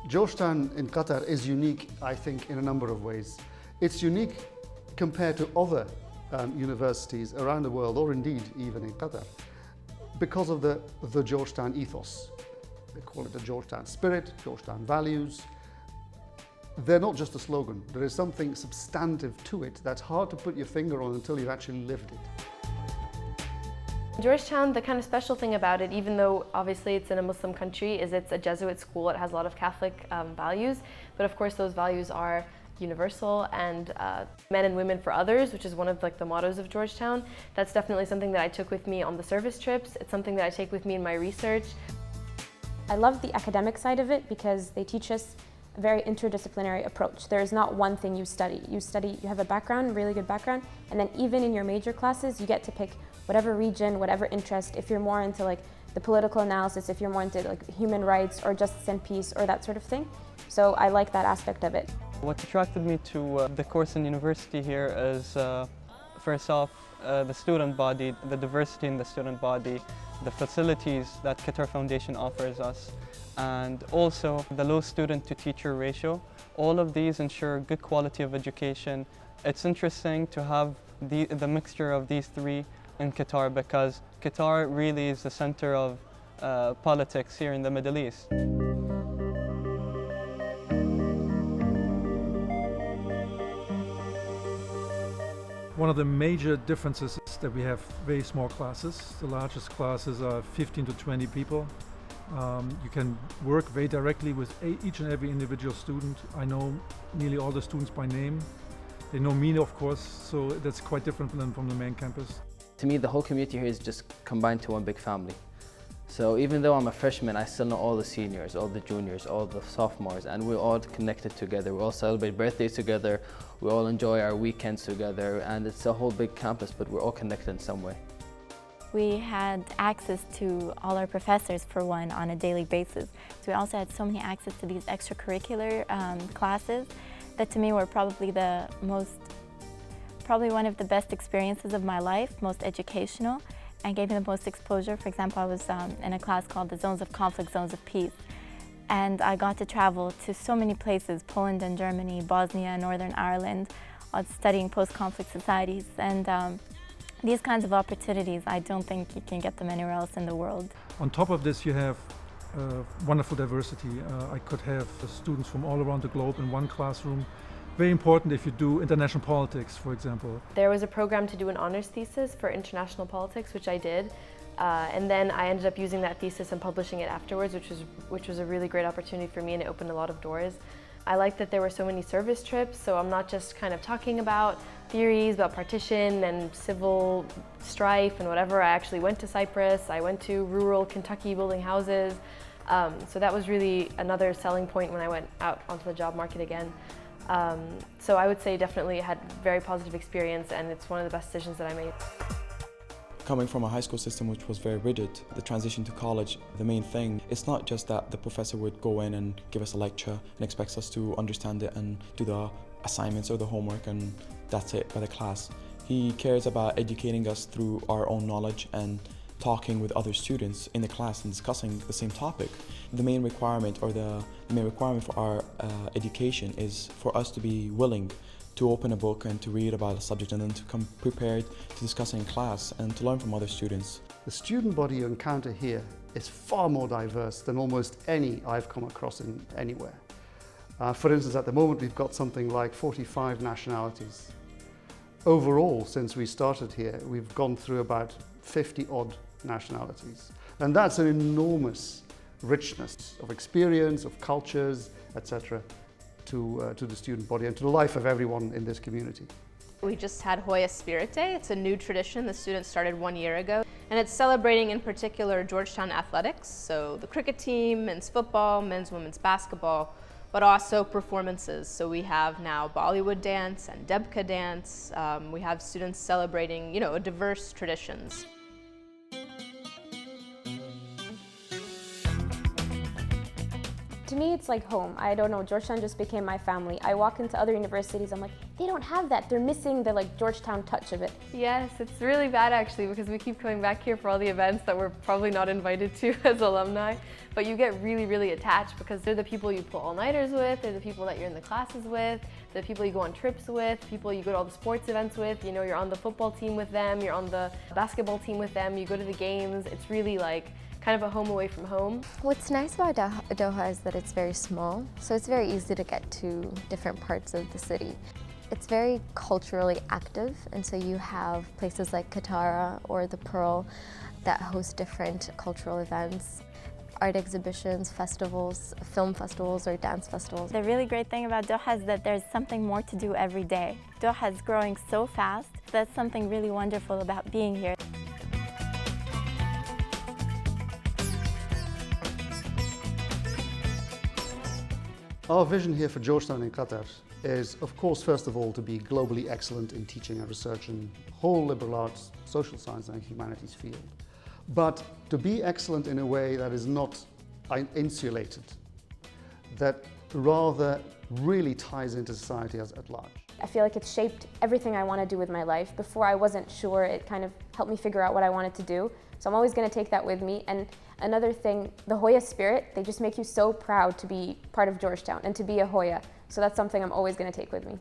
Georgetown in Qatar is unique, I think, in a number of ways. It's unique compared to other universities around the world, or indeed even in Qatar, because of the Georgetown ethos. They call it the Georgetown spirit, Georgetown values. They're not just a slogan. There is something substantive to it that's hard to put your finger on until you've actually lived it. Georgetown, the kind of special thing about it, even though obviously it's in a Muslim country, is it's a Jesuit school. It has a lot of Catholic values, but of course those values are universal, and men and women for others, which is one of the mottos of Georgetown. That's definitely something that I took with me on the service trips. It's something that I take with me in my research. I love the academic side of it because they teach us a very interdisciplinary approach. There is not one thing you study. You have a background, really good background, and then even in your major classes, you get to pick whatever region, whatever interest. If you're more into the political analysis, if you're more into human rights or justice and peace or that sort of thing. So I like that aspect of it. What attracted me to the course in university here is, first off, the student body, the diversity in the student body, the facilities that Qatar Foundation offers us, and also the low student to teacher ratio. All of these ensure good quality of education. It's interesting to have the mixture of these three in Qatar, because Qatar really is the center of politics here in the Middle East. One of the major differences is that we have very small classes. The largest classes are 15 to 20 people. You can work very directly with each and every individual student. I know nearly all the students by name. They know me, of course, so that's quite different than from the main campus. To me, the whole community here is just combined to one big family. So even though I'm a freshman, I still know all the seniors, all the juniors, all the sophomores, and we're all connected together. We all celebrate birthdays together, we all enjoy our weekends together, and it's a whole big campus, but we're all connected in some way. We had access to all our professors, for one, on a daily basis. So we also had so many access to these extracurricular classes that to me were probably one of the best experiences of my life, most educational, and gave me the most exposure. For example, I was in a class called the Zones of Conflict, Zones of Peace. And I got to travel to so many places, Poland and Germany, Bosnia, Northern Ireland, studying post-conflict societies. And these kinds of opportunities, I don't think you can get them anywhere else in the world. On top of this, you have wonderful diversity. I could have students from all around the globe in one classroom. Very important if you do international politics, for example. There was a program to do an honors thesis for international politics, which I did. And then I ended up using that thesis and publishing it afterwards, which was a really great opportunity for me, and it opened a lot of doors. I like that there were so many service trips, so I'm not just kind of talking about theories about partition and civil strife and whatever. I actually went to Cyprus, I went to rural Kentucky building houses. So that was really another selling point when I went out onto the job market again. So I would say definitely had a very positive experience, and it's one of the best decisions that I made. Coming from a high school system which was very rigid, the transition to college, the main thing, it's not just that the professor would go in and give us a lecture and expects us to understand it and do the assignments or the homework and that's it by the class. He cares about educating us through our own knowledge and talking with other students in the class and discussing the same topic. The main requirement for our education is for us to be willing to open a book and to read about a subject and then to come prepared to discuss in class and to learn from other students. The student body you encounter here is far more diverse than almost any I've come across in anywhere. For instance, at the moment we've got something like 45 nationalities. Overall, since we started here, we've gone through about 50-odd nationalities. And that's an enormous richness of experience, of cultures, etc. to the student body and to the life of everyone in this community. We just had Hoya Spirit Day. It's a new tradition the students started 1 year ago. And it's celebrating in particular Georgetown athletics, so the cricket team, men's football, men's women's basketball, but also performances. So we have now Bollywood dance and Debka dance. We have students celebrating, diverse traditions. To me, it's like home. I don't know, Georgetown just became my family. I walk into other universities, I'm like, they don't have that. They're missing the Georgetown touch of it. Yes, it's really bad actually because we keep coming back here for all the events that we're probably not invited to as alumni. But you get really, really attached because they're the people you pull all-nighters with, they're the people that you're in the classes with, the people you go on trips with, people you go to all the sports events with, you know, you're on the football team with them, you're on the basketball team with them, you go to the games. It's really like kind of a home away from home. What's nice about Doha is that it's very small, so it's very easy to get to different parts of the city. It's very culturally active, and so you have places like Qatar or the Pearl that host different cultural events, art exhibitions, festivals, film festivals or dance festivals. The really great thing about Doha is that there's something more to do every day. Doha is growing so fast. That's something really wonderful about being here. Our vision here for Georgetown in Qatar is, of course, first of all, to be globally excellent in teaching and research in whole liberal arts, social science and humanities field. But to be excellent in a way that is not insulated, that rather really ties into society at large. I feel like it's shaped everything I want to do with my life. Before I wasn't sure, it kind of helped me figure out what I wanted to do. So I'm always going to take that with me. And another thing, the Hoya spirit, they just make you so proud to be part of Georgetown and to be a Hoya. So that's something I'm always going to take with me.